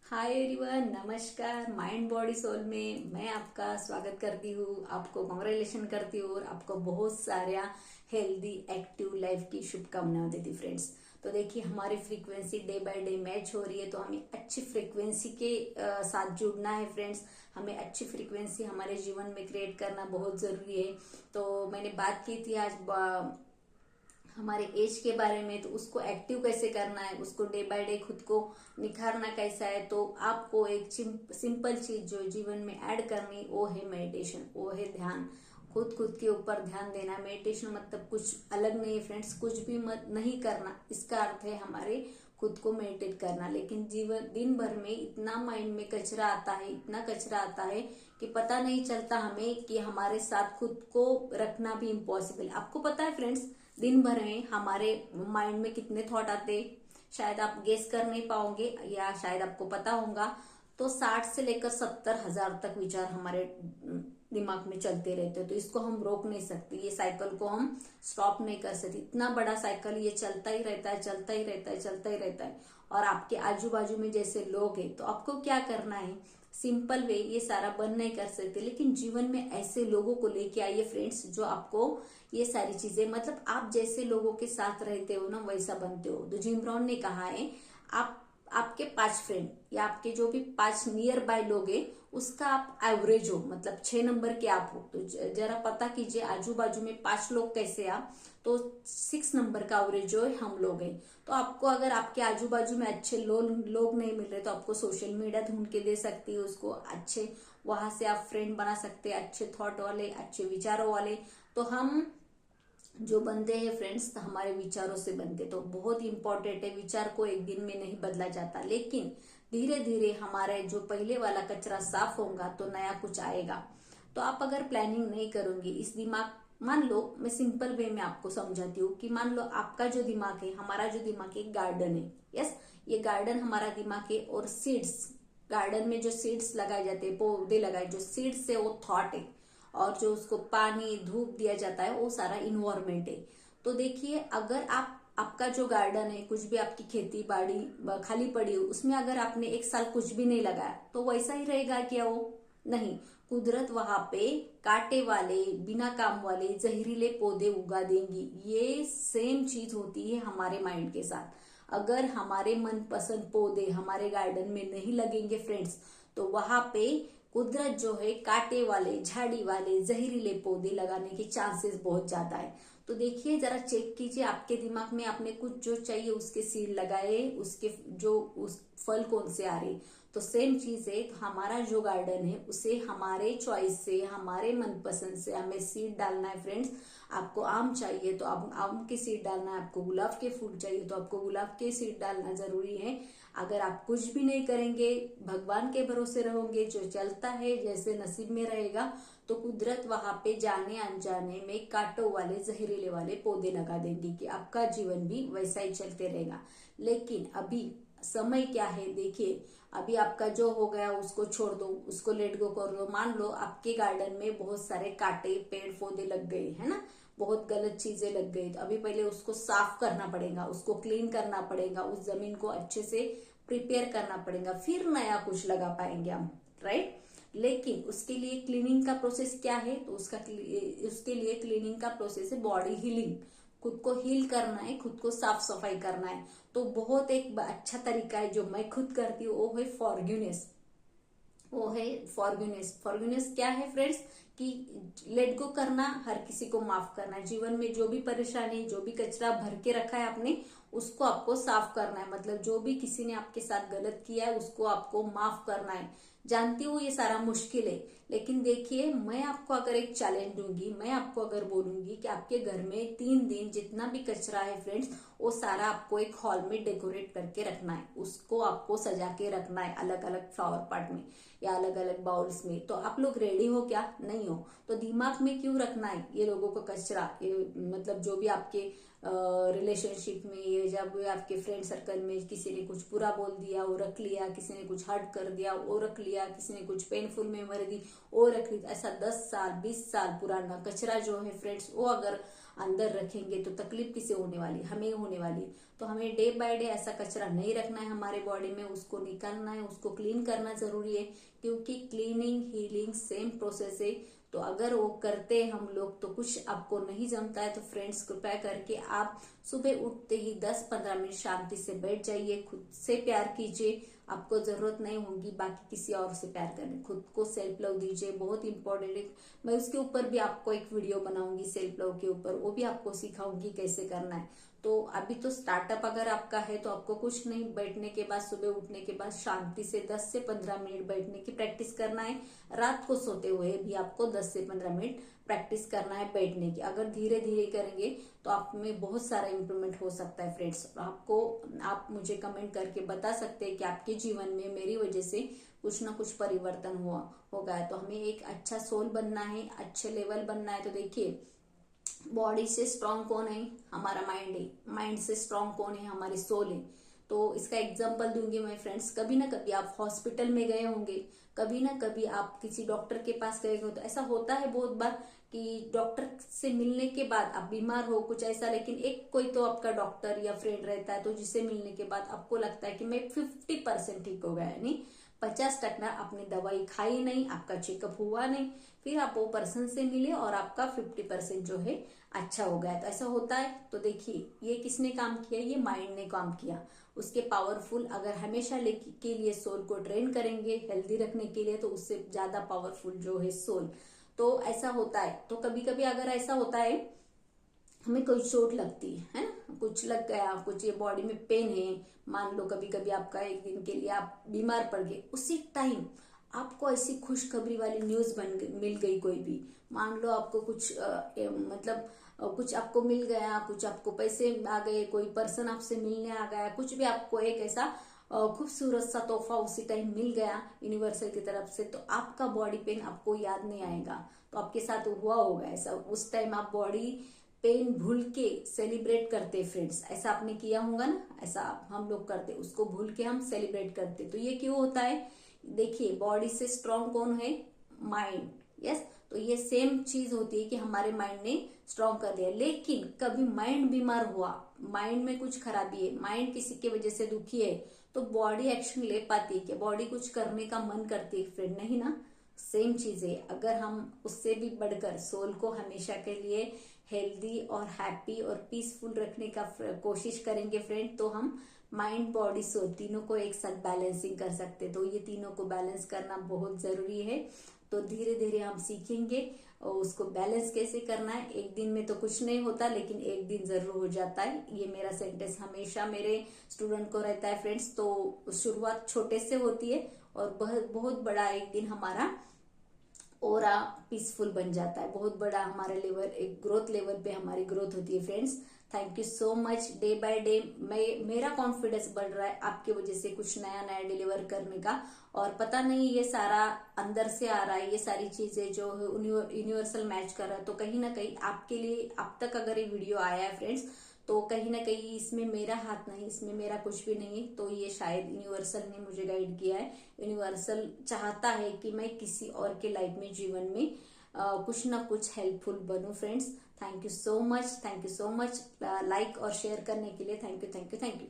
Hi everyone, नमस्कार। Mind body soul में मैं आपका स्वागत करती हूँ, आपको कांग्रेचुलेशन करती हूँ और आपको बहुत सारा हेल्दी एक्टिव लाइफ की शुभकामनाएं देती फ्रेंड्स। तो देखिए, हमारी frequency day by day match हो रही है, तो हमें अच्छी फ्रीक्वेंसी के साथ जुड़ना है फ्रेंड्स। हमें अच्छी फ्रीक्वेंसी हमारे जीवन में क्रिएट करना बहुत जरूरी है। तो मैंने बात की थी आज हमारे एज के बारे में, तो उसको एक्टिव कैसे करना है, उसको डे बाय डे खुद को निखारना कैसा है। तो आपको एक सिंपल चीज जो जीवन में ऐड करनी, वो है मेडिटेशन, वो है ध्यान। खुद के ऊपर ध्यान देना। मेडिटेशन मतलब कुछ अलग नहीं है फ्रेंड्स, कुछ भी मत नहीं करना, इसका अर्थ है हमारे खुद को मेडिटेट करना। लेकिन जीवन दिन भर में इतना माइंड में कचरा आता है, इतना कचरा आता है कि पता नहीं चलता हमें कि हमारे साथ खुद को रखना भी इम्पॉसिबल। आपको पता है फ्रेंड्स, दिन भर में हमारे माइंड में कितने थॉट आते, शायद आप गेस कर नहीं पाओगे या शायद आपको पता होगा। तो 60 से लेकर 70,000 तक विचार हमारे दिमाग में चलते रहते हैं। तो इसको हम रोक नहीं सकते, ये साइकिल को हम स्टॉप नहीं कर सकते। इतना बड़ा साइकिल ये चलता ही रहता है, चलता ही रहता है, चलता ही रहता है। और आपके आजू बाजू में जैसे लोग हैं, तो आपको क्या करना है, सिंपल वे, ये सारा बंद नहीं कर सकते, लेकिन जीवन में ऐसे लोगों को लेके आइए फ्रेंड्स, जो आपको ये सारी चीजें, मतलब आप जैसे लोगों के साथ रहते हो ना, वैसा बनते हो। तो जिम ब्रॉन ने कहा है, आप आपके 5 फ्रेंड या आपके जो भी 5 नियर बाय लोग हैं, उसका आप एवरेज हो, मतलब 6 नंबर के आप हो। तो जरा पता कीजिए आजू बाजू में 5 लोग कैसे आप, तो 6 नंबर का एवरेज जो है हम लोग हैं। तो आपको अगर आपके आजू बाजू में अच्छे लोग नहीं मिल रहे, तो आपको सोशल मीडिया ढूंढ के दे सकती है उसको अच्छे, वहां से आप फ्रेंड बना सकते हैं, अच्छे थॉट वाले, अच्छे विचारों वाले। तो हम जो बनते हैं फ्रेंड्स, तो हमारे विचारों से बनते। तो बहुत इंपॉर्टेंट है, विचार को एक दिन में नहीं बदला जाता, लेकिन धीरे धीरे हमारे जो पहले वाला कचरा साफ होगा तो नया कुछ आएगा। तो आप अगर प्लानिंग नहीं करोगे, इस दिमाग, मान लो मैं सिंपल वे में आपको समझाती हूँ कि मान लो आपका जो दिमाग है, हमारा जो दिमाग है, गार्डन है। यस, ये गार्डन हमारा दिमाग है। और सीड्स, गार्डन में जो सीड्स लगाए जाते हैं, पौधे लगाए, जो सीड्स है वो थॉट है। और जो उसको पानी धूप दिया जाता है, वो सारा इन्वायरमेंट है। तो देखिए, अगर आप, आपका जो गार्डन है, कुछ भी आपकी खेती बाड़ी खाली पड़ी हो, उसमें अगर आपने एक साल कुछ भी नहीं लगाया, तो वैसा ही रहेगा क्या? वो नहीं। कुदरत वहां पे कांटे वाले, बिना काम वाले जहरीले पौधे उगा देंगी। ये सेम चीज होती है हमारे माइंड के साथ। अगर हमारे मनपसंद पौधे हमारे गार्डन में नहीं लगेंगे फ्रेंड्स, तो वहां पे कुदरत जो है कांटे वाले, झाड़ी वाले, जहरीले पौधे लगाने के चांसेस बहुत ज्यादा है। तो देखिए, जरा चेक कीजिए आपके दिमाग में, आपने कुछ जो चाहिए उसके सीड लगाए, उसके जो उस फल कौन से आ रहे। तो सेम चीज है, तो हमारा जो गार्डन है उसे हमारे चॉइस से, हमारे मनपसंद से हमें सीड डालना है फ्रेंड्स। आपको आम चाहिए तो आप आम के सीड डालना है, आपको गुलाब के फूल चाहिए तो आपको गुलाब के सीड डालना जरूरी है। अगर आप कुछ भी नहीं करेंगे, भगवान के भरोसे रहोगे, जो चलता है जैसे नसीब में रहेगा, तो कुदरत वहां पे जाने अनजाने में कांटों वाले, जहरीले वाले पौधे लगा देंगी कि आपका जीवन भी वैसा ही चलते रहेगा। लेकिन अभी समय क्या है, देखिए, अभी आपका जो हो गया उसको छोड़ दो, उसको लेट गो कर दो। मान लो आपके गार्डन में बहुत सारे कांटे पेड़ पौधे लग गए, है ना, बहुत गलत चीजें लग गई, तो अभी पहले उसको साफ करना पड़ेगा, उसको क्लीन करना पड़ेगा, उस जमीन को अच्छे से प्रिपेयर करना पड़ेगा, फिर नया कुछ लगा पाएंगे हम, राइट। लेकिन उसके लिए क्लीनिंग का प्रोसेस क्या है, तो उसके लिए क्लीनिंग का प्रोसेस है बॉडी हीलिंग। खुद को हील करना है, खुद को साफ सफाई करना है। तो बहुत एक अच्छा तरीका है जो मैं खुद करती हूँ, वो है फॉरगिवनेस। वो है फॉरगिवनेस। फॉरगिवनेस क्या है फ्रेंड्स, कि लेट गो करना, हर किसी को माफ करना है। जीवन में जो भी परेशानी, जो भी कचरा भर के रखा है आपने, उसको आपको साफ करना है। मतलब जो भी किसी ने आपके साथ गलत किया है, उसको आपको माफ करना है। जानती हूँ ये सारा मुश्किल है, लेकिन देखिए, मैं आपको अगर एक चैलेंज दूंगी, मैं आपको अगर बोलूंगी कि आपके घर में 3 दिन जितना भी कचरा है फ्रेंड्स, वो सारा आपको एक हॉल में डेकोरेट करके रखना है, उसको आपको सजा के रखना है, अलग अलग फ्लावर पॉट में या अलग अलग बाउल्स में। तो आप लोग रेडी हो क्या? नहीं हो। तो दिमाग में क्यों रखना है ये लोगों का कचरा, ये मतलब जो भी आपके रिलेशनशिप में, ये जब भी आपके फ्रेंड सर्कल में किसी ने कुछ बुरा बोल दिया वो रख लिया, किसी ने कुछ हर्ट कर दिया वो रख लिया, किसी ने कुछ पेनफुल मेमोरी दी वो रख ली, ऐसा 10 साल 20 साल पुराना कचरा जो है फ्रेंड्स, वो अगर अंदर रखेंगे तो तकलीफ किसे होने वाली, हमें होने वाली। तो हमें डे बाय डे ऐसा कचरा नहीं रखना है हमारे बॉडी में, उसको निकालना है, उसको क्लीन करना जरूरी है, क्योंकि क्लीनिंग हीलिंग सेम प्रोसेस है। तो अगर वो करते हैं हम लोग तो कुछ आपको नहीं जमता है तो फ्रेंड्स कृपया करके आप सुबह उठते ही 10-15 मिनट शांति से बैठ जाइए, खुद से प्यार कीजिए। आपको जरूरत नहीं होगी बाकी किसी और से प्यार करने, खुद को सेल्फ लव दीजिए, बहुत इंपॉर्टेंट है। मैं उसके ऊपर भी आपको एक वीडियो बनाऊंगी सेल्फ लव के ऊपर, वो भी आपको सिखाऊंगी कैसे करना है। तो अभी तो स्टार्टअप अगर आपका है तो आपको कुछ नहीं, बैठने के बाद सुबह उठने के बाद शांति से 10 से 15 मिनट बैठने की प्रैक्टिस करना है। रात को सोते हुए भी आपको 10 से 15 मिनट प्रैक्टिस करना है बैठने की। अगर धीरे धीरे करेंगे तो आप में बहुत सारा इम्प्रूवमेंट हो सकता है फ्रेंड्स। आप मुझे कमेंट करके बता सकते हैं कि आपके जीवन में मेरी वजह से कुछ ना कुछ परिवर्तन होगा है। तो हमें एक अच्छा सोल बनना है, अच्छे लेवल बनना है। तो देखिए, बॉडी से स्ट्रांग कौन है, हमारा माइंड है। माइंड से स्ट्रांग कौन है, हमारी सोल है। तो इसका एग्जांपल दूंगी मैं फ्रेंड्स। कभी ना कभी आप हॉस्पिटल में गए होंगे, कभी ना कभी आप किसी डॉक्टर के पास गए हो, तो ऐसा होता है बहुत बार कि डॉक्टर से मिलने के बाद आप बीमार हो कुछ ऐसा, लेकिन एक कोई तो आपका डॉक्टर या फ्रेंड रहता है तो जिसे मिलने के बाद आपको लगता है कि मैं 50% ठीक हो गया, यानी 50% आपने दवाई खाई नहीं, आपका चेकअप हुआ नहीं, फिर आप वो पर्सन से मिले और आपका 50% जो है अच्छा हो गया। तो ऐसा होता है। तो देखिए, ये किसने काम किया, ये माइंड ने काम किया। उसके पावरफुल अगर हमेशा के लिए सोल को ट्रेन करेंगे हेल्दी रखने के लिए, तो उससे ज्यादा पावरफुल जो है सोल। तो ऐसा होता है। तो कभी कभी अगर ऐसा होता है हमें कोई चोट लगती है ना, कुछ लग गया, कुछ ये बॉडी में पेन है, मान लो कभी कभी आपका एक दिन के लिए आप बीमार पड़ गए, उसी टाइम आपको ऐसी खुशखबरी वाली न्यूज मिल गई, कोई भी मान लो आपको कुछ कुछ आपको मिल गया, कुछ आपको पैसे आ गए, कोई पर्सन आपसे मिलने आ गया, कुछ भी आपको एक ऐसा खूबसूरत सा तोहफा उसी टाइम मिल गया यूनिवर्सल की तरफ से, तो आपका बॉडी पेन आपको याद नहीं आएगा। तो आपके साथ हुआ होगा ऐसा, उस टाइम आप बॉडी पेन भूल के सेलिब्रेट करते फ्रेंड्स। ऐसा आपने किया होगा ना, ऐसा हम लोग करते, उसको भूल के हम सेलिब्रेट करते। तो ये क्यों होता है, देखिए बॉडी से स्ट्रांग कौन है, माइंड। यस, तो ये सेम चीज होती है कि हमारे माइंड ने स्ट्रांग कर दिया। लेकिन कभी माइंड बीमार हुआ, माइंड में कुछ खराबी है, माइंड किसी की वजह से दुखी है, तो बॉडी एक्शन ले पाती है कि बॉडी कुछ करने का मन करती है फ्रेंड, नहीं ना। सेम चीज है, अगर हम उससे भी बढ़कर सोल को हमेशा के लिए हेल्दी और हैप्पी और पीसफुल रखने का कोशिश करेंगे फ्रेंड, तो हम माइंड बॉडी सोल तीनों को एक साथ बैलेंसिंग कर सकते। तो ये तीनों को बैलेंस करना बहुत जरूरी है। तो धीरे धीरे हम सीखेंगे और उसको बैलेंस कैसे करना है। एक दिन में तो कुछ नहीं होता, लेकिन एक दिन जरूर हो जाता है। ये मेरा सेंटेंस हमेशा मेरे स्टूडेंट को रहता है फ्रेंड्स। तो शुरुआत छोटे से होती है और बहुत बहुत बड़ा एक दिन हमारा ओरा पीसफुल बन जाता है, बहुत बड़ा हमारा लेवल, एक ग्रोथ लेवल पे हमारी ग्रोथ होती है friends. Thank you so much. Day by day मेरा कॉन्फिडेंस बढ़ रहा है आपके वजह से कुछ नया नया डिलीवर करने का। और पता नहीं ये सारा अंदर से आ रहा है, ये सारी चीजें जो यूनिवर्सल मैच कर रहा है, तो कहीं ना कहीं आपके लिए अब तक अगर ये वीडियो आया है फ्रेंड्स, तो कहीं ना कहीं इसमें मेरा हाथ नहीं, इसमें मेरा कुछ भी नहीं है। तो ये शायद यूनिवर्सल ने मुझे गाइड किया है। यूनिवर्सल चाहता है कि मैं किसी और के लाइफ में, जीवन में कुछ ना कुछ हेल्पफुल बनूं friends. Thank you so much, thank you so much. Like और शेयर करने के लिए thank you, thank you, thank you.